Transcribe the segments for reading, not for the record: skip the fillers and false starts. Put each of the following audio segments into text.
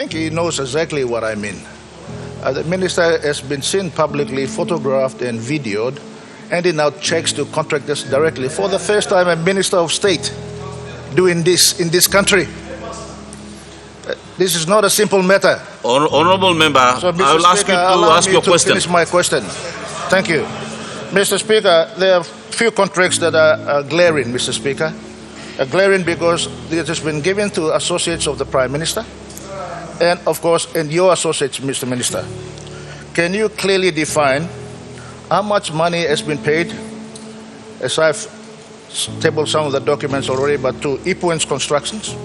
think he knows exactly what I mean. The minister has been seen publicly photographed and videoed, handing out checks to contractors directly. For the first time, a minister of state doing this in this country. This is not a simple matter. Honourable member, So, Mr. I will ask you Speaker, to allow ask me your to question. finish my question. Thank you. Mr. Speaker, there are few contracts that are glaring, Mr. Speaker. Glaring because it has been given to associates of the Prime Minister and, of course, and your associates, Mr. Minister. Can you clearly define how much money has been paid, as I've tabled some of the documents already, but to Ipuen's Constructions?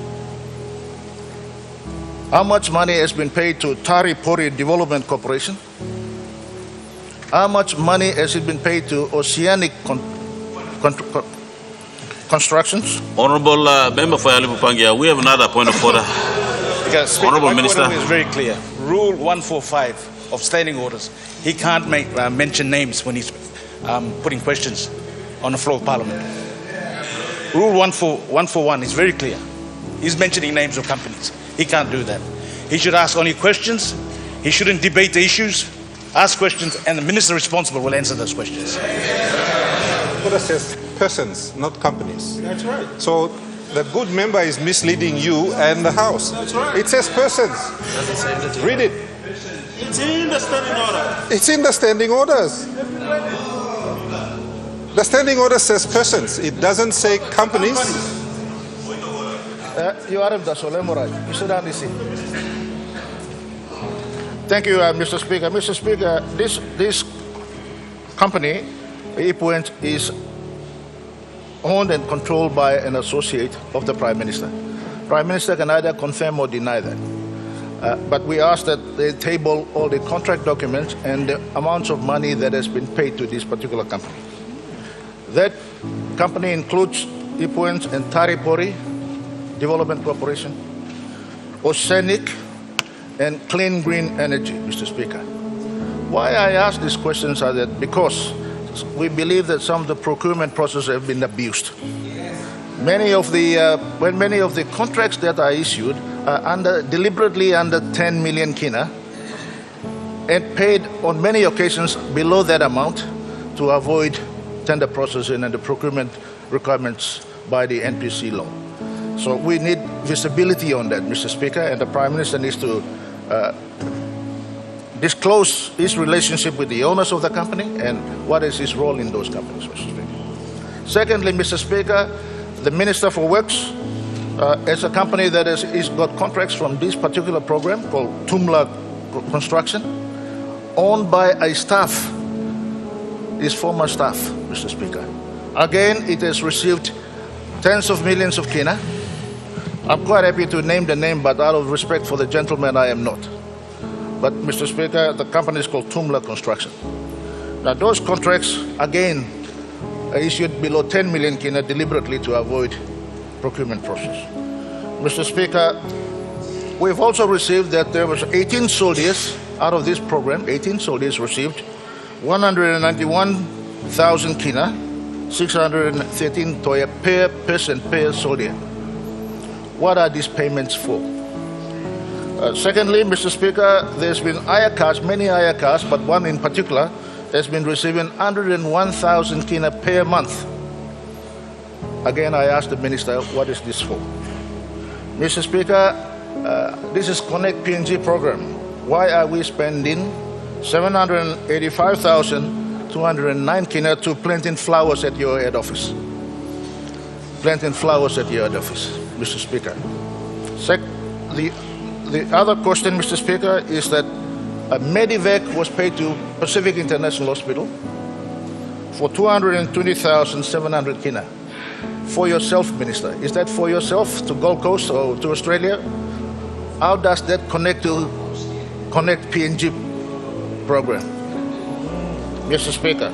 How much money has been paid to Tari Pori Development Corporation? How much money has it been paid to Oceanic Constructions? Honourable member for Alipupangia, we have another point of order. Speaker, Honourable my Minister. point of view is very clear. Rule 145 of standing orders. He can't mention names when he's putting questions on the floor of Parliament. Rule 141 is very clear. He's mentioning names of companies. He can't do that. He should ask only questions. He shouldn't debate the issues. Ask questions, and the minister responsible will answer those questions. Order says persons, not companies. That's right. So the good member is misleading you and the House. That's right. It says persons. Read it. It's in the standing order. It's in the standing orders. The standing order says persons. It doesn't say companies. You are the Solemorai. Mr. Danisi. Thank you, Mr. Speaker. Mr. Speaker, this company, Ipuen, is owned and controlled by an associate of the Prime Minister. Prime Minister can either confirm or deny that. But we ask that they table all the contract documents and the amounts of money that has been paid to this particular company. That company includes Ipuen and Taripori Development Corporation, Oceanic, and Clean Green Energy, Mr. Speaker. Why I ask these questions are that because we believe that some of the procurement processes have been abused. Many of the contracts that are issued are deliberately under 10 million Kina and paid on many occasions below that amount to avoid tender processing and the procurement requirements by the NPC law. So we need visibility on that, Mr. Speaker, and the Prime Minister needs to disclose his relationship with the owners of the company and what is his role in those companies, Mr. Speaker. Secondly, Mr. Speaker, the Minister for Works is a company that has got contracts from this particular program called Tumla Construction, owned by a staff, his former staff, Mr. Speaker. Again, it has received tens of millions of Kina. I'm quite happy to name the name, but out of respect for the gentleman, I am not. But, Mr. Speaker, the company is called Tumla Construction. Now, those contracts, again, are issued below 10 million Kina deliberately to avoid procurement process. Mr. Speaker, we've also received that there was 18 soldiers out of this program, 18 soldiers received 191,000 Kina, 613 Toya per person per soldier. What are these payments for? Secondly, Mr. Speaker, there's been IACAS, many IACAS, but one in particular has been receiving 101,000 Kina per month. Again, I asked the Minister, what is this for? Mr. Speaker, this is Connect PNG program. Why are we spending 785,209 Kina to planting flowers at your head office? Planting flowers at your head office, Mr. Speaker. The other question, Mr. Speaker, is that Medivac was paid to Pacific International Hospital for 220,700 Kina. For yourself, Minister. Is that for yourself to Gold Coast or to Australia? How does that connect to Connect PNG program? Mr. Speaker.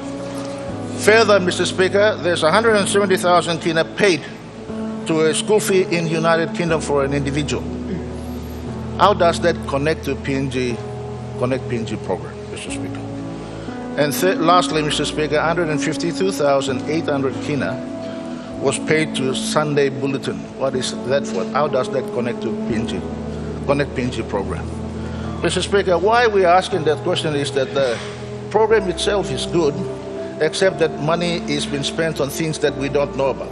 Further, Mr. Speaker, there's 170,000 Kina paid to a school fee in United Kingdom for an individual. How does that connect to PNG, Connect PNG program, Mr. Speaker? And lastly, Mr. Speaker, 152,800 Kina was paid to Sunday Bulletin. What is that for? How does that connect to PNG, Connect PNG program. Mr. Speaker, why we are asking that question is that the program itself is good, except that money is being spent on things that we don't know about.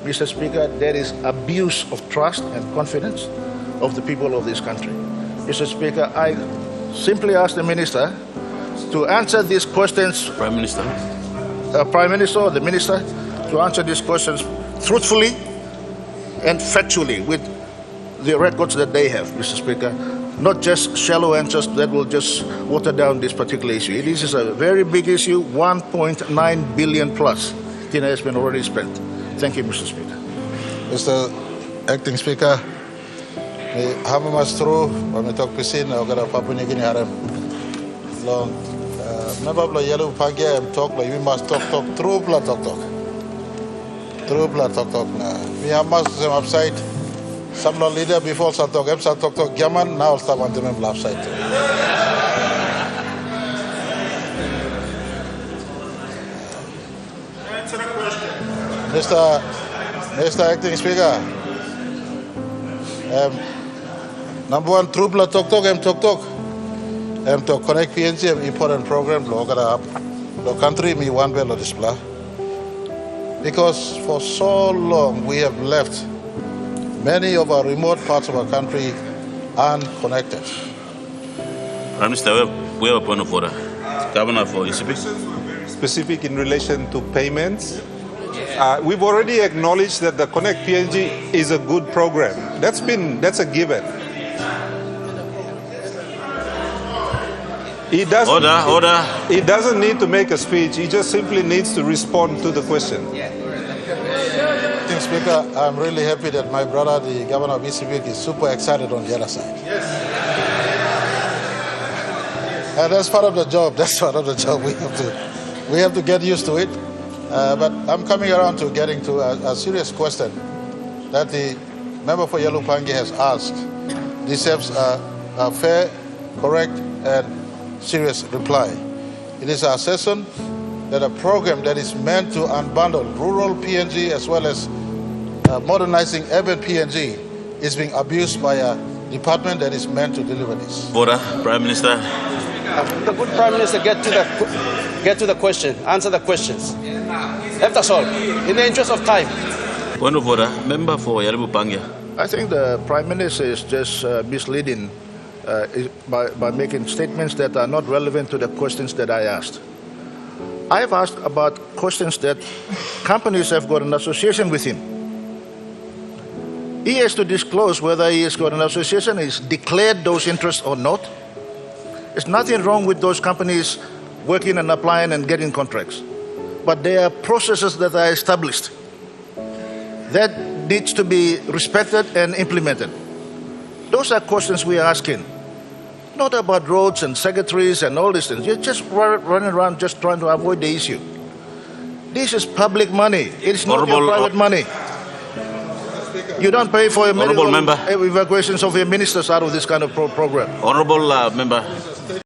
Mr. Speaker, there is abuse of trust and confidence of the people of this country. Mr. Speaker, I simply ask the Minister to answer these questions. Prime Minister. Prime Minister or the Minister to answer these questions truthfully and factually with the records that they have, Mr. Speaker. Not just shallow answers that will just water down this particular issue. This is a very big issue, 1.9 billion plus. Kina has been already spent. Thank you, Mr. Speaker. Mr. Acting Speaker, me hama mas through, me talk pisin, ogara Papua New Guinea haram. Long, never blow yellow pagi, talk, but we must talk through blood talk. Through blood talk. Me hama some upside. Some leader before sa talk Yaman, now start on the member upside. Mr. Acting Speaker, number one, through blood talk, to connect PNG, important program, the country, me one bell of display. Because for so long we have left many of our remote parts of our country unconnected. Prime Minister, we have a point of order. Governor for ECP. Specific in relation to payments. We've already acknowledged that the Connect PNG is a good program. That's a given. Order. He doesn't need to make a speech. He just simply needs to respond to the question. Mr. Speaker, I'm really happy that my brother, the Governor of ECB, is super excited on the other side. Yes. And that's part of the job. We have to get used to it. But I'm coming around to getting to a serious question that the member for Yalupangi has asked. Deserves a fair, correct, and serious reply. It is our assessment that a program that is meant to unbundle rural PNG as well as modernizing urban PNG is being abused by a department that is meant to deliver this. Order, Prime Minister. The good Prime Minister get to the question, answer the questions. That's all, in the interest of time. Point of order, member for Yalibupangia. I think the Prime Minister is just misleading by making statements that are not relevant to the questions that I asked. I have asked about questions that companies have got an association with him. He has to disclose whether he has got an association, he's declared those interests or not. There's nothing wrong with those companies working and applying and getting contracts. But there are processes that are established that needs to be respected and implemented. Those are questions we are asking. Not about roads and secretaries and all these things. You're just running around just trying to avoid the issue. This is public money. It's not your private money. You don't pay for your medical evacuations of your ministers out of this kind of program. Honorable member.